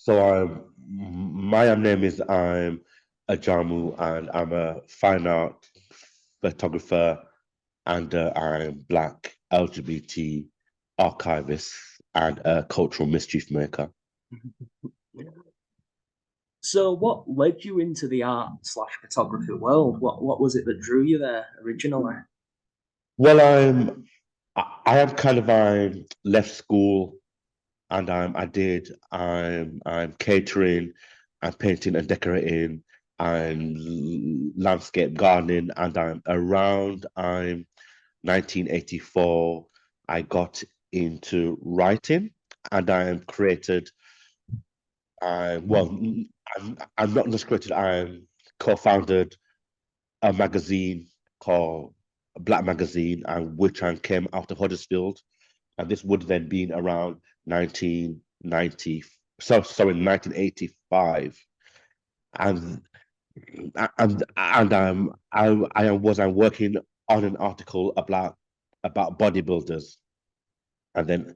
So my name is Ajamu, and I'm a fine art photographer, and I'm Black LGBT archivist and a cultural mischief maker. So, what led you into the art slash photography world? What was it that drew you there originally? Well, I am kind of I left school and I'm catering, I'm painting and decorating, I'm landscape gardening, and I'm 1984. I got into writing, and I am created. I well, I'm not just created. I'm co-founded a magazine called Black Magazine, and which I came out of Huddersfield, and this would then been around 1990. So sorry, 1985, and I'm working on an article about bodybuilders, and then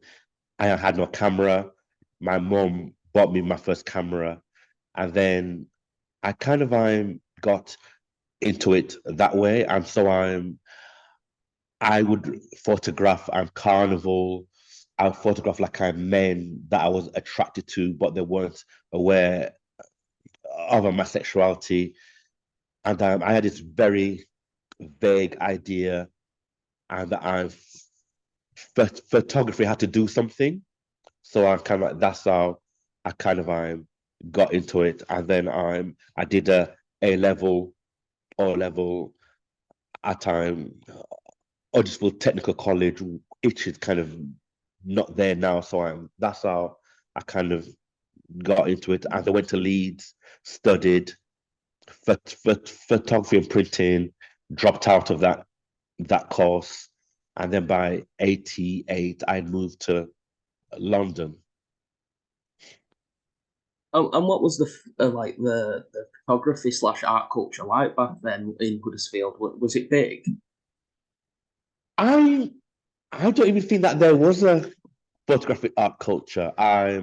I had no camera. My mom bought me my first camera, and then I kind of got into it that way, and so I would photograph carnival. I would photograph like men that I was attracted to, but they weren't aware of my sexuality. And I had this very vague idea, and that photography had to do something. So I'm kind of like that's how I kind of got into it, and then I did A level, O level at Huddersfield Technical College, which is kind of not there now. So that's how I kind of got into it. And I went to Leeds, studied photography and printing, dropped out of that course, and then by 88 I moved to London. And what was like the photography slash art culture like back then in Huddersfield? Was it big? I I don't even think that there was a photographic art culture. I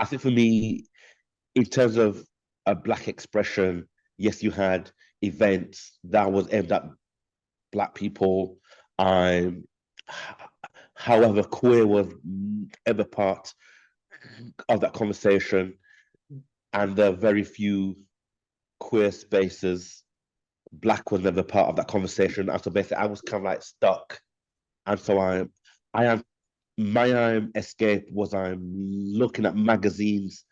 think for me, in terms of a black expression, yes, you had events that was aimed at black people. Um, however, queer was ever part of that conversation, and there are very few queer spaces. Black was never part of that conversation, and so basically, I was kind of like stuck. And so I am my escape was I'm looking at magazines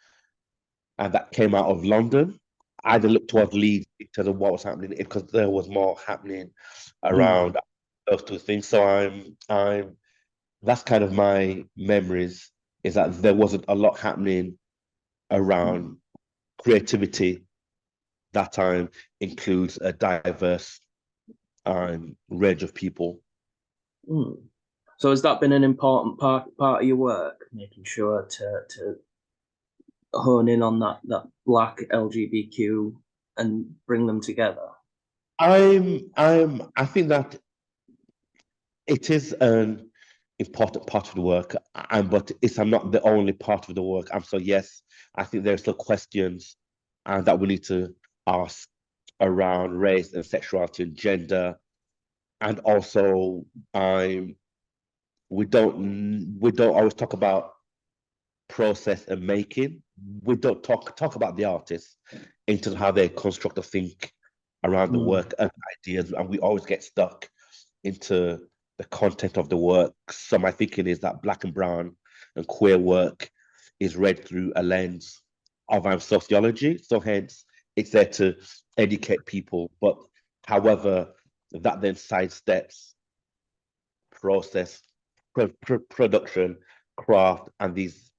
and that came out of London. I either looked towards Leeds because of what was happening because there was more happening Mm. around those two things. So I'm that's kind of my memories is that there wasn't a lot happening around creativity that time includes a diverse range of people. Mm. So has that been an important part of your work, making sure to hone in on that black LGBTQ and bring them together? I think that it is an important part of the work, but I'm not the only part of the work. So yes, I think there's still questions that we need to ask around race and sexuality and gender, and also um, we don't always talk about process and making. We don't talk about the artists in terms of how they construct or think around the Mm. work and ideas, and we always get stuck into the content of the work. So my thinking is that black and brown and queer work is read through a lens of sociology. So hence it's there to educate people. But however, that then sidesteps process, production, craft, and these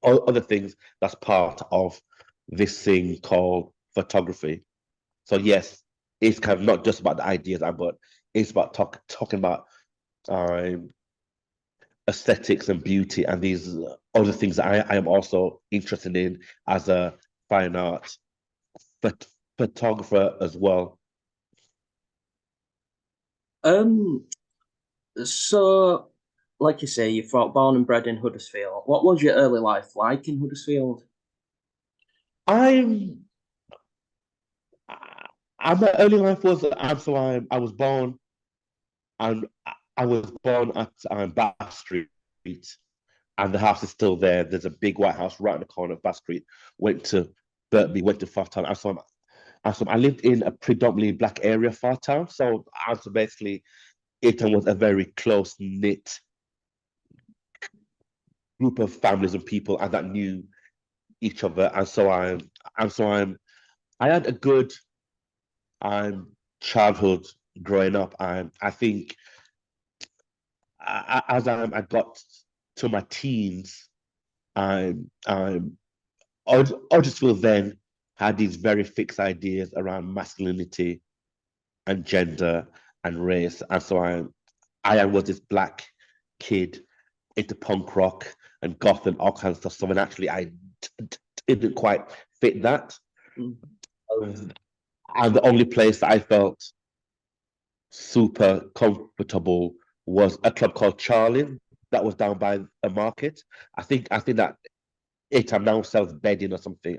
other things that's part of this thing called photography. So yes, it's kind of not just about the ideas, but it's about talking about um, aesthetics and beauty and these other things that I am also interested in as a fine art phot photographer as well. Um, so like you say, you're born and bred in Huddersfield. What was your early life like in Huddersfield? I'm I'm the early life was I was born and I was born at Bath Street, and the house is still there. There's a big white house right in the corner of Bath Street. Went to Burtby, went to Fartown. I lived in a predominantly black area, Fartown. So basically, it was a very close knit group of families and people, and that knew each other. I had a good childhood growing up. I think I got to my teens, I'm Huddersfield then had these very fixed ideas around masculinity and gender and race, and so I was this black kid into punk rock and goth and all kinds of stuff. So when actually didn't quite fit that, Mm. and the only place that I felt super comfortable was a club called Charlie that was down by a market. I think that I'm now sells bedding or something.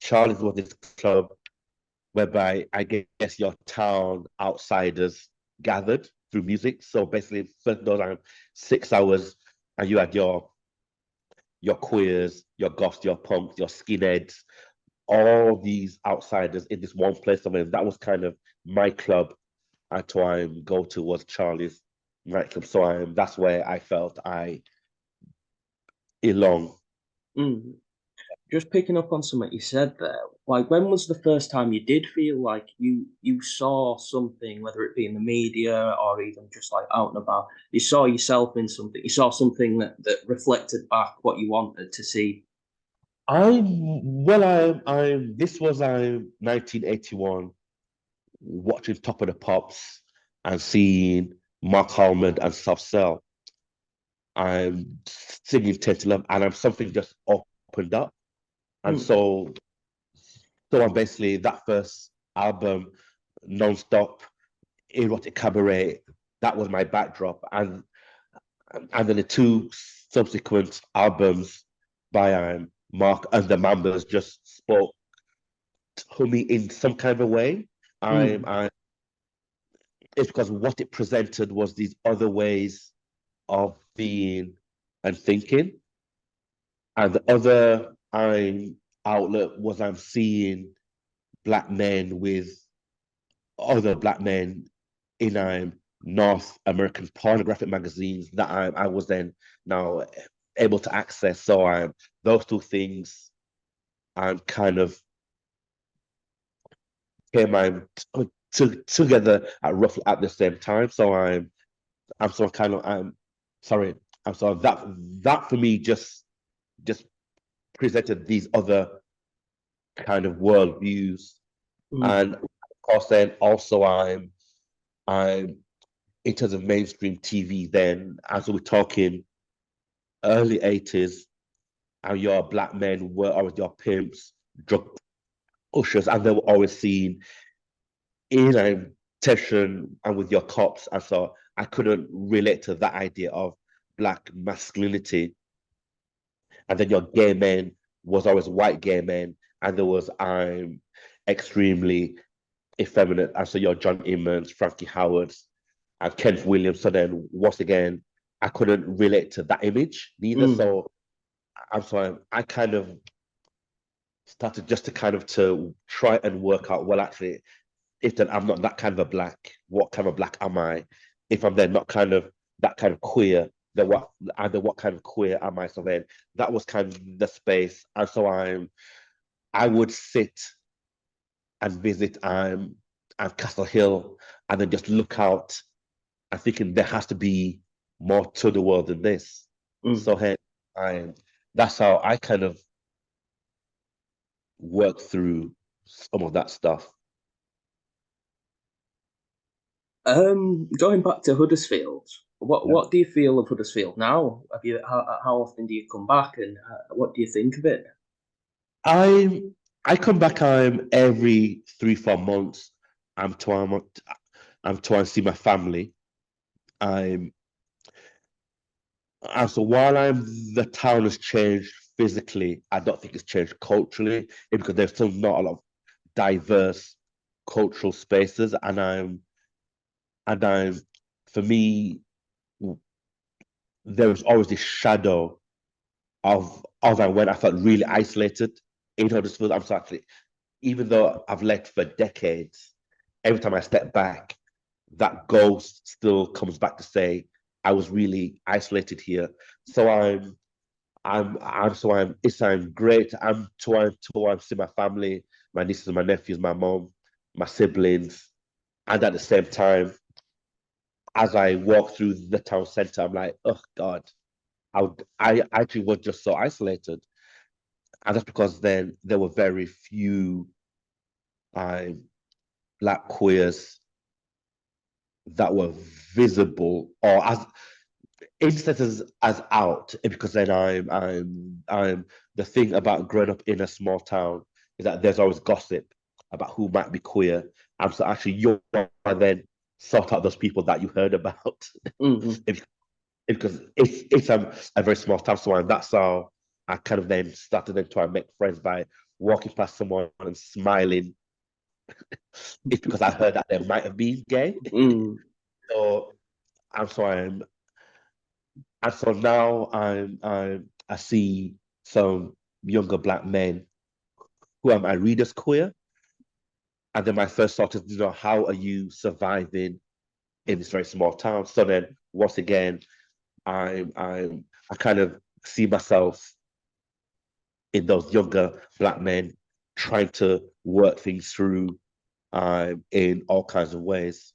Charlie's was this club whereby I guess your town outsiders gathered through music. So basically, first those 6 hours, and you had your queers, your goths, your punks, your skinheads, all these outsiders in this one place. I mean, that was kind of my club. I try and go to was Charlie's nightclub. So that's where I felt I belong. Mm. Just picking up on something you said there, like when was the first time you did feel like you saw something, whether it be in the media or even just like out and about, you saw yourself in something, you saw something that reflected back what you wanted to see? This was 1981, watching Top of the Pops and seeing Mark Harmon and Soft Cell. I'm singing 10 to 11, and something just opened up. And Mm. so I'm basically that first album, Non-Stop, Erotic Cabaret, that was my backdrop. And then the two subsequent albums by Mark and the Mambas just spoke to me in some kind of way. Mm. I It's because what it presented was these other ways of being and thinking. And the other outlet was I'm seeing black men with other black men in North American pornographic magazines that I was then now able to access. So those two things kind of came together at roughly at the same time. So I'm so kind of sorry. I'm sorry that for me just presented these other kind of worldviews. Mm. And of course then also I'm in terms of mainstream TV then, as we're talking early 80s, and your black men were always your pimps, drug ushers, and they were always seen in tension and with your cops. And so I couldn't relate to that idea of black masculinity. And then your gay men was always white gay men, and there was I'm extremely effeminate. And so your John Emmons, Frankie Howards, and Kenneth Williams. So then once again, I couldn't relate to that image neither. Mm. So I'm sorry, I kind of started just to kind of to try and work out, well, actually, if then I'm not that kind of a black, what kind of black am I? If I'm then not kind of that kind of queer, then what kind of queer am I? So then that was kind of the space. And so I would sit and visit Castle Hill and then just look out and thinking there has to be more to the world than this. Mm. So hey, that's how I kind of work through some of that stuff. Going back to Huddersfield, what Yeah. what do you feel of Huddersfield now? How often do you come back, and what do you think of it? I come back every 3 4 months. I'm trying to see my family. I'm and so while the town has changed physically, I don't think it's changed culturally, because there's still not a lot of diverse cultural spaces, and I'm for me, there was always this shadow of and when I felt really isolated in Huddersfield. I'm so actually, even though I've lived for decades, every time I step back, that ghost still comes back to say I was really isolated here. So I'm great. I'm seeing my family, my nieces and my nephews, my mom, my siblings, and at the same time, as I walk through the town centre, I'm like, oh God, I actually was just so isolated. And that's because then there were very few um, black queers that were visible or as instead as out, because then I'm the thing about growing up in a small town is that there's always gossip about who might be queer. And so actually you then sort out those people that you heard about. Mm-hmm. Because it's a very small town, so that's how I kind of then started then to make friends by walking past someone and smiling. It's because I heard that they might have been gay. Mm. So and so I'm and so now I see some younger black men who I read as queer. And then my first thought is, how are you surviving in this very small town? So then once again, I kind of see myself in those younger black men trying to work things through in all kinds of ways.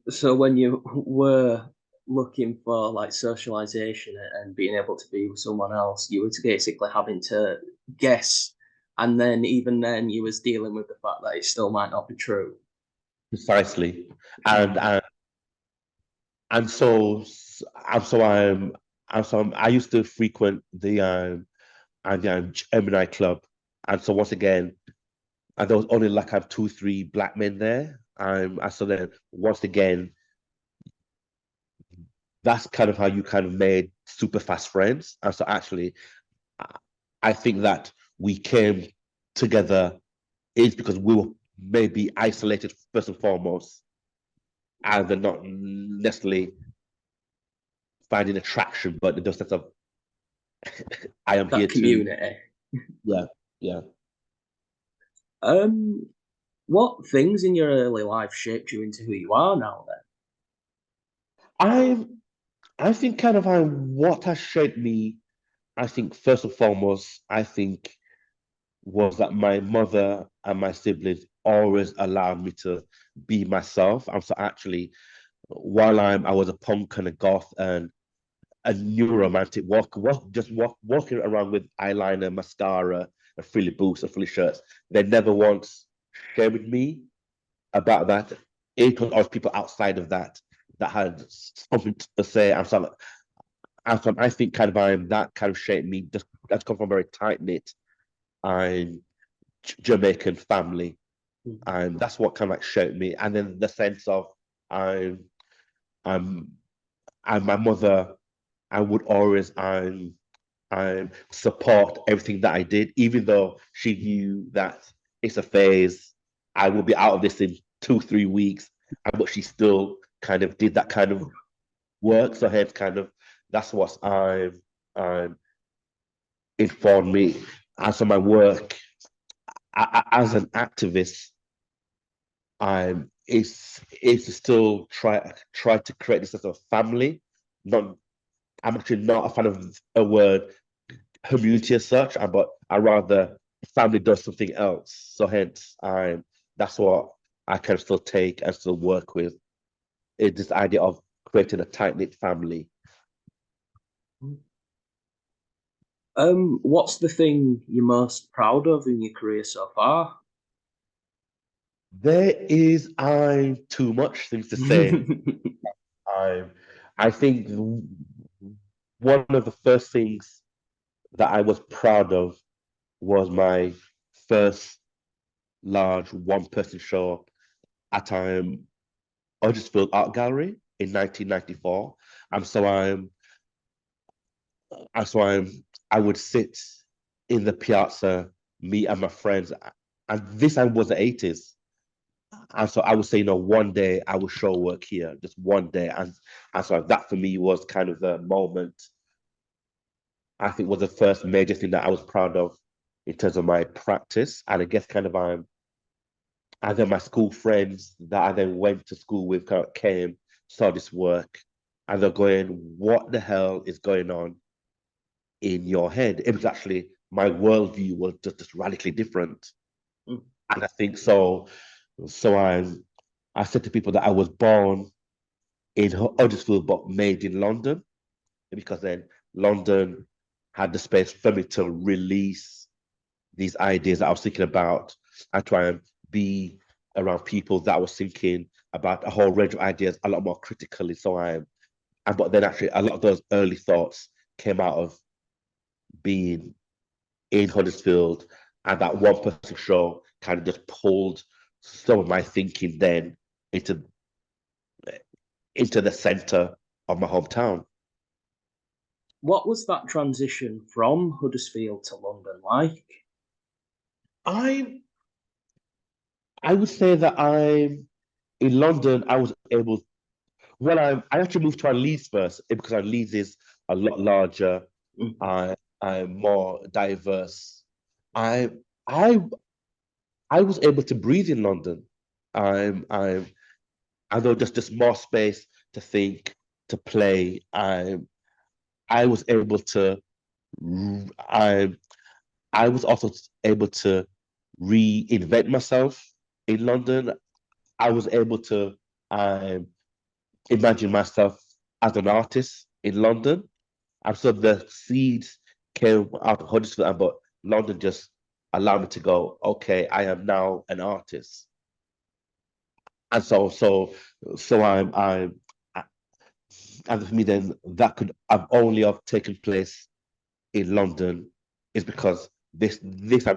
So when you were looking for like socialization and being able to be with someone else, you were basically having to guess, and then even then you was dealing with the fact that it still might not be true. Precisely. And so I used to frequent the Gemini Club. And so once again, and there was only like 2, 3 black men there. And so then once again, that's kind of how you kind of made super fast friends. And so actually, I think that we came together is because we were maybe isolated first and foremost, and they're not necessarily finding attraction, but the sense of I am That here to, community. yeah, yeah. Um, what things in your early life shaped you into who you are now I I think kind of what has shaped me. I think first and foremost, I think was that my mother and my siblings always allowed me to be myself. And so actually, while I was a punk and a goth and a new romantic walking around with eyeliner, mascara, and frilly boots and frilly shirts, they never once shared me about that. It was always people outside of that that had something to say. I think kind of that kind of shaped me. Just that's come from a very tight knit and Jamaican family, then? and that's what kind of like shaped me. And then the sense of I'm I'm and my mother, I would always support everything that I did, even though she knew that it's a phase. I will be out of this in 2, 3 weeks, but she still kind of did that kind of work. So hence, kind of that's what I'm informed me. And so my work as an activist, is to still try to create this sort of family. Not, I'm actually not a fan of a word community as such, but I rather family does something else. So hence, that's what I can still take and still work with. Is this idea of creating a tight knit family. What's the thing you're most proud of in your career so far? There is too much things to say. I I think one of the first things that I was proud of was my first large one-person show at Huddersfield Art Gallery in 1994. And so I'm I would sit in the piazza, me and my friends, and this time was the 80s. And so I would say, one day I will show work here, just one day. And so that for me was kind of the moment, I think was the first major thing that I was proud of in terms of my practice. And I guess kind of and then my school friends that I then went to school with kind of came, saw this work, and they're going, what the hell is going on in your head? It was actually, my worldview was just radically different. Mm. And I think so I said to people that I was born in Huddersfield, but made in London, because then London had the space for me to release these ideas that I was thinking about. I try and be around people that I was thinking about a whole range of ideas a lot more critically. But then actually a lot of those early thoughts came out of being in Huddersfield, and that one person show kind of just pulled some of my thinking then into the center of my hometown. What was that transition from Huddersfield to London like? I would say that in London. I was able. Well, I actually moved to our Leeds first because our Leeds is a lot larger. Mm. I'm more diverse. I I I was able to breathe in London. I'm I know just more space to think, to play. I was able to I I was also able to reinvent myself in London. I was able to um, imagine myself as an artist in London. And so the seeds came out of Huddersfield, but London just allowed me to go, okay, I am now an artist. And so and for me then that could have only have taken place in London is because this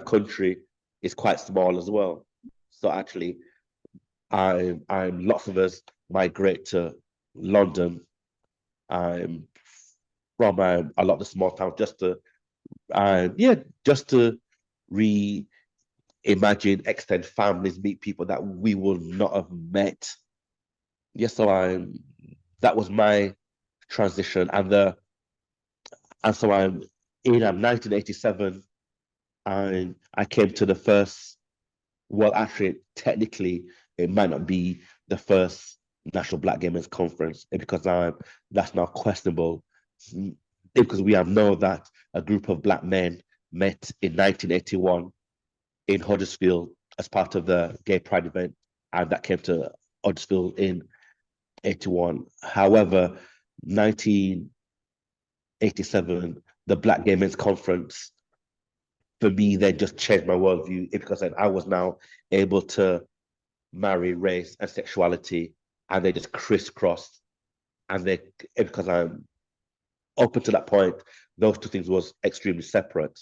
country is quite small as well. So actually I'm lots of us migrate to London from a lot of the small towns just to reimagine, extend families, meet people that we will not have met. Yes, so that was my transition, and so I'm in 1987. I came to the first. Well, actually, technically, it might not be the first National Black Gamers Conference because that's now questionable because we have known that a group of Black men met in 1981 in Huddersfield as part of the Gay Pride event, and that came to Huddersfield in 81. However, 1987, the Black Gay Men's Conference, for me, then just changed my worldview because then I was now able to marry race and sexuality, and they just crisscrossed. Because I'm up until that point, those two things was extremely separate.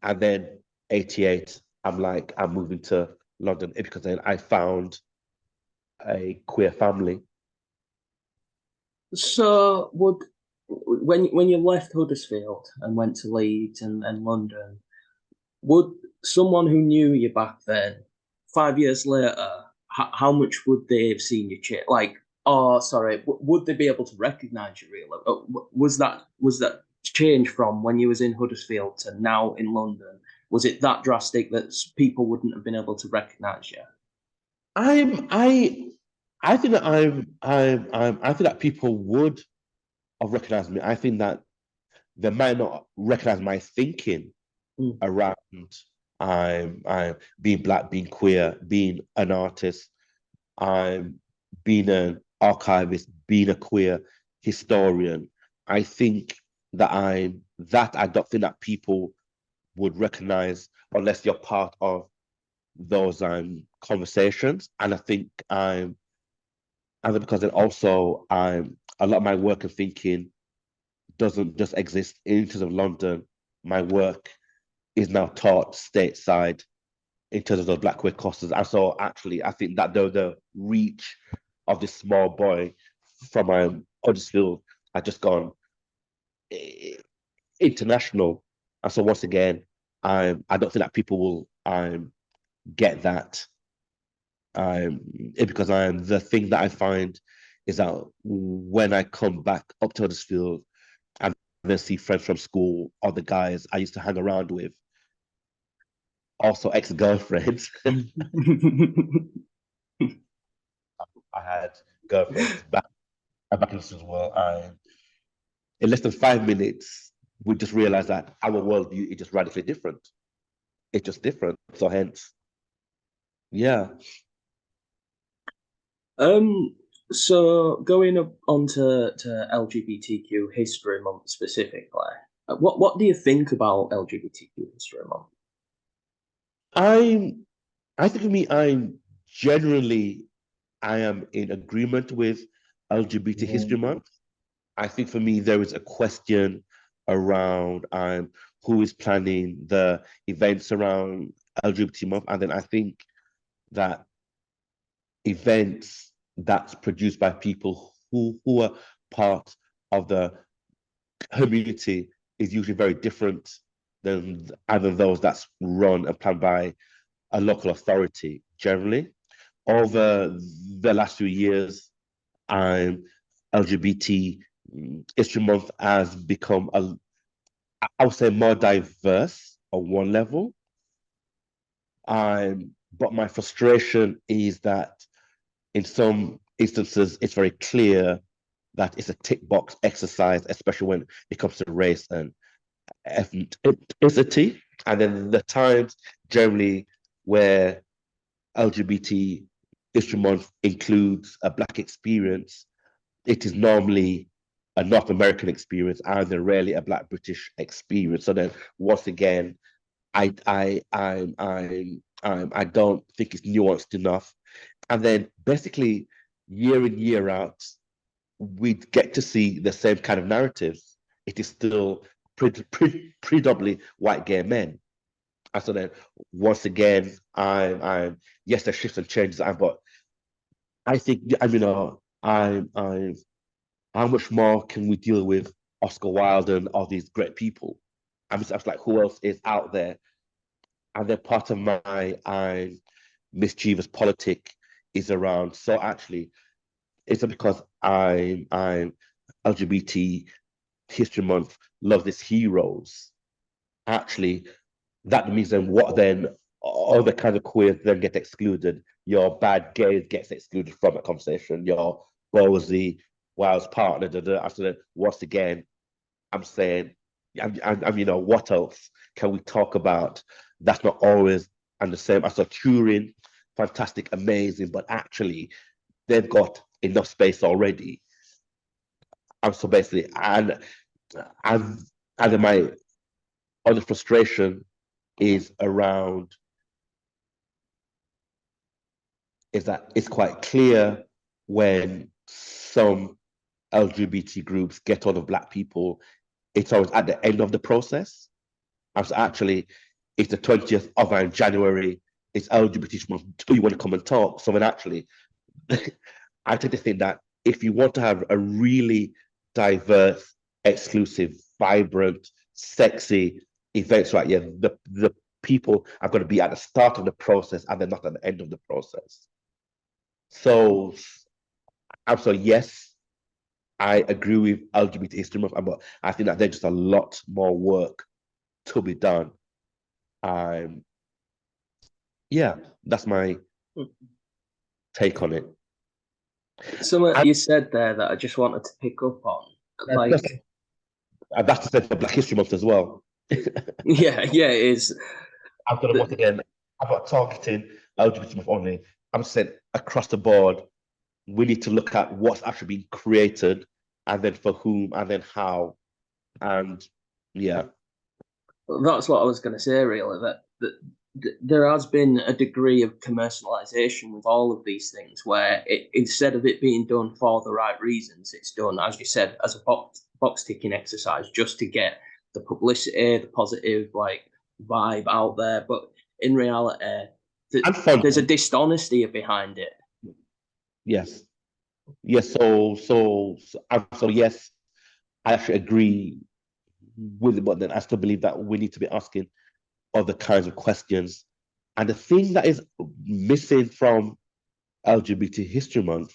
And then 88, I'm moving to London because then I found a queer family. So when you left Huddersfield and went to Leeds and London, would someone who knew you back then, 5 years later, how much would they have seen you change? Like, oh, sorry, would they be able to recognise you really? Was that change from when you was in Huddersfield to now in London? Was it that drastic that people wouldn't have been able to recognise you? I think that I think that people would have recognized me. I think that they might not recognize my thinking around I'm being Black, being queer, being an artist, I'm being an archivist, being a queer historian. I think that I don't think that people would recognize unless you're part of those conversations. And I think because then also a lot of my work and thinking doesn't just exist in terms of London. My work is now taught stateside in terms of those Black queer courses. And so actually, I think that the reach of this small boy from Huddersfield had just gone, international. And so once again, I don't think that people will get that. Because the thing that I find is that when I come back up to Huddersfield and then see friends from school or the guys I used to hang around with, also ex-girlfriends. I had girlfriends back in Huddersfield as well. In less than 5 minutes, we just realized that our worldview is just radically different. It's just different. So hence, yeah. So going up onto LGBTQ History Month specifically, what do you think about LGBTQ History Month? I think for me, I am in agreement with LGBT History Month. I think for me, there is a question around who is planning the events around LGBT month. And then I think that events that's produced by people who are part of the community is usually very different than either those that's run and planned by a local authority generally. Over the last few years, LGBT History Month has become I would say more diverse on one level. But my frustration is that in some instances, it's very clear that it's a tick box exercise, especially when it comes to race and ethnicity. And then the times generally where LGBT History Month includes a Black experience, it is normally a North American experience and then rarely a Black British experience. So then once again, I don't think it's nuanced enough. And then basically year in, year out, we get to see the same kind of narratives. It is still predominantly white gay men. And so then once again, yes, there's shifts and changes, but I think how much more can we deal with Oscar Wilde and all these great people? I was like, who else is out there? And then part of my mischievous politic is around. So actually, it's because I'm LGBT History Month, love these heroes. Actually, that means then what then other kinds of queers then get excluded. Your bad gays gets excluded from a conversation. Your Bosie, Wilde's partner, after that, once again, I'm saying, what else can we talk about that's not always and the same? I saw Turing, fantastic, amazing, but actually they've got enough space already. And so basically, and my other frustration is around is that it's quite clear when some LGBT groups get on of Black people, it's always at the end of the process. And so actually, it's the 20th of January, it's LGBT month, do you want to come and talk? So then actually, I tend to think that if you want to have a really diverse, exclusive, vibrant, sexy events, right? Yeah, the people are going to be at the start of the process and they're not at the end of the process. So, yes, I agree with LGBT History Month, but I think that there's just a lot more work to be done. Yeah, that's my take on it. Something you said there that I just wanted to pick up on, that's the same for Black History Month as well. yeah, it is. I'm gonna once again, I'm not targeting LGBT Month only. I'm saying across the board, we need to look at what's actually being created, and then for whom, and then how, and yeah. That's what I was going to say. Really, that there has been a degree of commercialization with all of these things, where instead of it being done for the right reasons, it's done, as you said, as a box ticking exercise, just to get the publicity, the positive vibe out there. But in reality, there's a dishonesty behind it. Yes. So yes, I actually agree with it, but then I still believe that we need to be asking other kinds of questions. And the thing that is missing from LGBT History Month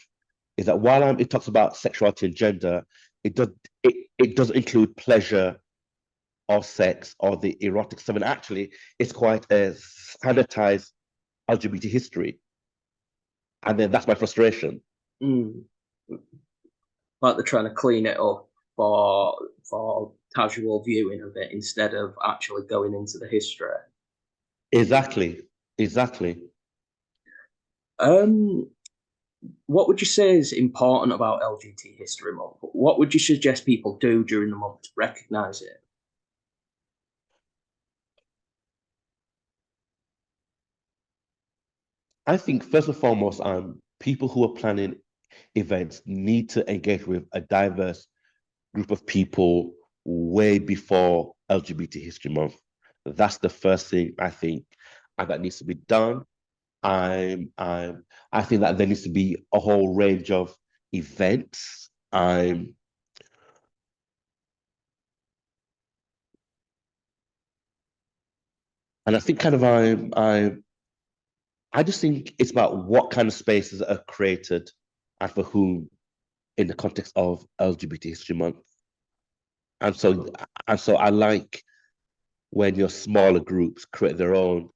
is that while it talks about sexuality and gender, it does include pleasure or sex or the erotic stuff. And actually, it's quite a sanitized LGBT history. And then that's my frustration. Like they're trying to clean it up for casual viewing of it instead of actually going into the history. Exactly. What would you say is important about LGBT History Month? What would you suggest people do during the month to recognise it? I think first and foremost, people who are planning events need to engage with a diverse group of people way before LGBT History Month. That's the first thing I think, and that needs to be done. I think that there needs to be a whole range of events. And I think I just think it's about what kind of spaces are created and for whom in the context of LGBT History Month. And so I like when your smaller groups create their own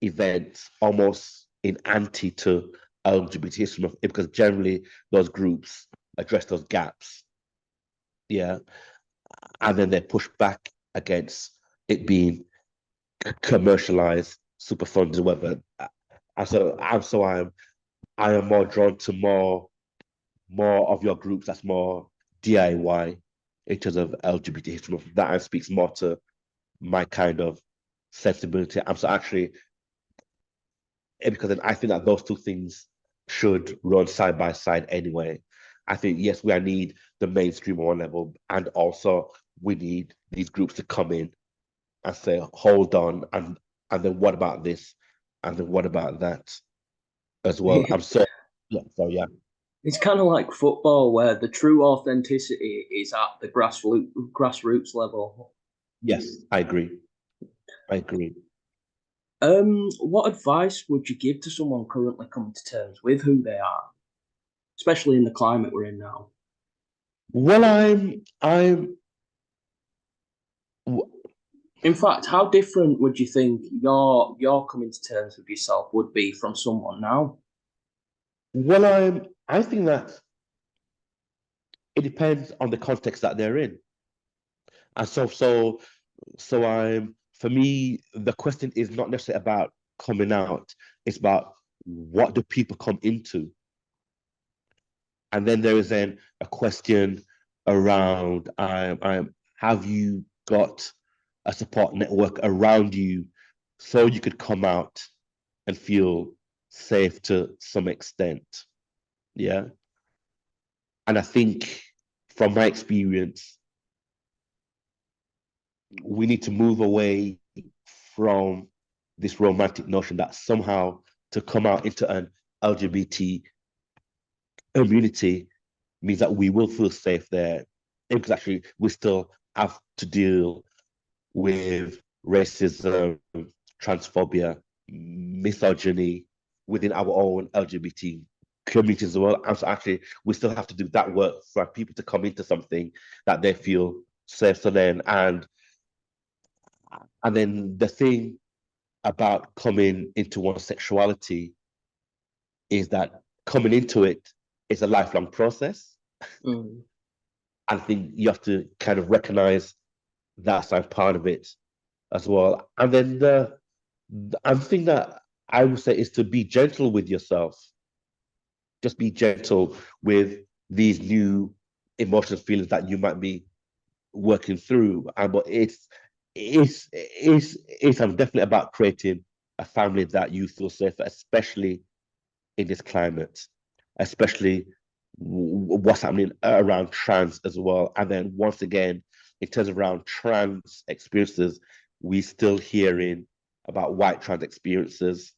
events almost in anti to LGBT History Month, because generally those groups address those gaps. Yeah. And then they push back against it being commercialized, super funded, whatever. I am more drawn to more of your groups that's more DIY in terms of LGBT history. That speaks more to my kind of sensibility. I'm so actually, because I think that those two things should run side by side anyway. I think, yes, we need the mainstream on one level, and also we need these groups to come in and say, hold on, and then what about this? And then what about that as well? Yeah. It's kind of like football, where the true authenticity is at the grassroots level. Yes, I agree. What advice would you give to someone currently coming to terms with who they are, especially in the climate we're in now? Well, In fact, how different would you think your coming to terms with yourself would be from someone now? Well, I think that it depends on the context that they're in. And for me, the question is not necessarily about coming out, it's about what do people come into? And then there is then a question around have you got a support network around you so you could come out and feel safe to some extent? Yeah. And I think from my experience, we need to move away from this romantic notion that somehow to come out into an LGBT community means that we will feel safe there. Because actually, we still have to deal with racism, transphobia, misogyny within our own LGBT communities as well. And so actually, we still have to do that work for people to come into something that they feel safe. So then, and then the thing about coming into one's sexuality is that coming into it is a lifelong process. I think you have to kind of recognize that's like part of it as well. And then the other thing that I would say is to be gentle with yourself. Just be gentle with these new emotions, feelings that you might be working through. But it's definitely about creating a family that you feel safe, especially in this climate, especially what's happening around trans as well. And then once again, in terms of around trans experiences, we're still hearing about white trans experiences.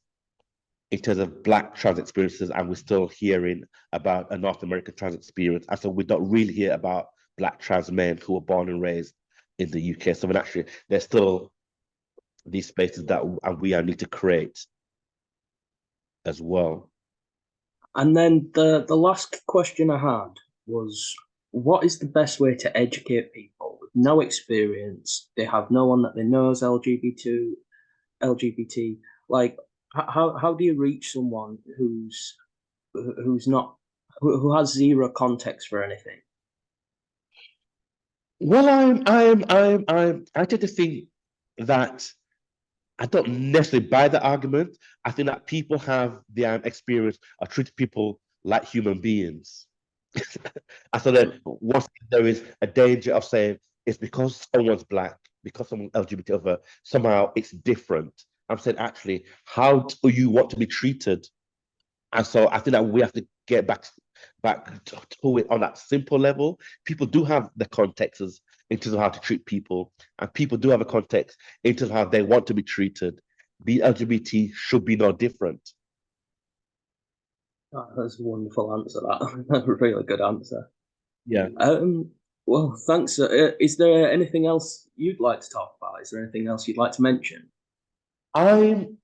In terms of Black trans experiences, and we're still hearing about a North American trans experience. And so we don't really hear about Black trans men who were born and raised in the UK. So when actually there's still these spaces that we need to create as well. And then the last question I had was, what is the best way to educate people with no experience? They have no one that they know as LGBT. Like, how do you reach someone who's not who has zero context for anything? Well, I tend to think that I don't necessarily buy the argument. I think that people have their experience of treating people like human beings. I thought that once there is a danger of saying it's because someone's black, because someone's LGBT over, somehow it's different. I'm saying actually, how do you want to be treated? And so I think that we have to get back to it on that simple level. People do have the contexts in terms of how to treat people, and people do have a context in terms of how they want to be treated. Being LGBT should be no different. Oh, that's a wonderful answer. That a really good answer. Yeah. Well, thanks. Is there anything else you'd like to talk about? Is there anything else you'd like to mention? I'm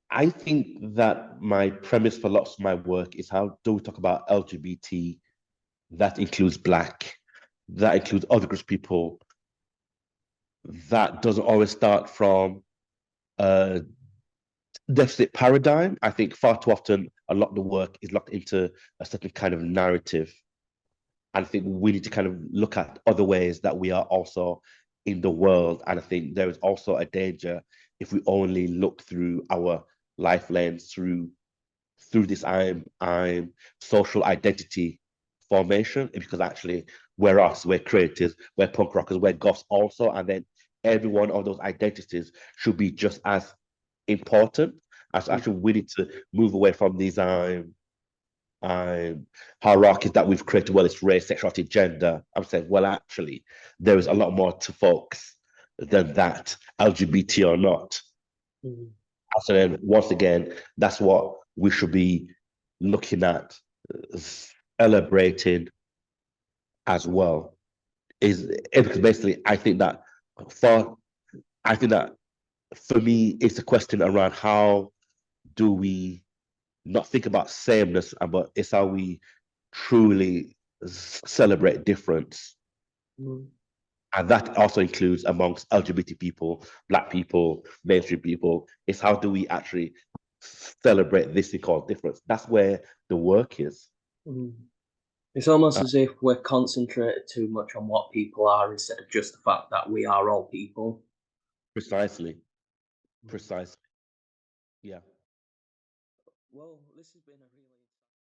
I think that my premise for lots of my work is how do we talk about LGBT that includes Black, that includes other groups of people, that doesn't always start from a deficit paradigm. I think far too often a lot of the work is locked into a certain kind of narrative. And I think we need to kind of look at other ways that we are also in the world. And I think there is also a danger if we only look through our life lens through this I'm social identity formation, because actually we're us, we're creators, we're punk rockers, we're goths also, and then every one of those identities should be just as important. As actually we need to move away from these hierarchies that we've created, well, it's race, sexuality, gender. I'm saying, well, actually, there is a lot more to folks than that, LGBT or not. Mm. So then, once again, that's what we should be looking at, celebrating as well. Because basically, for I think that for me, it's a question around how do we not think about sameness, but it's how we truly celebrate difference. Mm. And that also includes amongst LGBT people, Black people, mainstream people. It's how do we actually celebrate this thing called difference? That's where the work is. Mm. It's almost Uh, as if we're concentrated too much on what people are instead of just the fact that we are all people. precisely, precisely. Yeah. Well, this has been a really